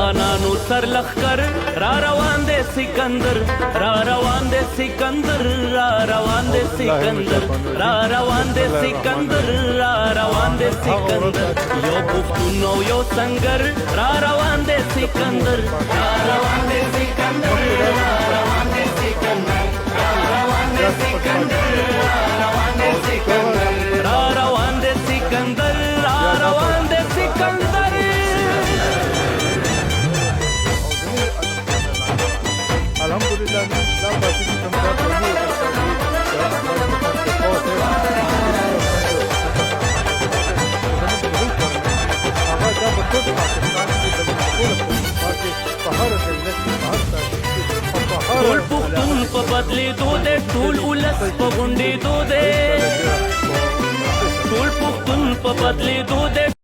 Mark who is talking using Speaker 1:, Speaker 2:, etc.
Speaker 1: خانانو سر لخکر را روان دے سکندر را روان دے سکندر را روان دے سکندر را روان دے سکندر را روان دے سکندر یو پختون او یو سنگر را روان دے سکندر را روان دے سکندر را روان دے سکندر را روان دے سکندر را روان دے سکندر را روان دے سکندر را روان دے سکندر
Speaker 2: الحمدلله دا پاتې کوم دا
Speaker 1: ټول پښتون په بدلېدو دی ټول ولس په غونډېدو دی ټول پښتون په بدلېدو دی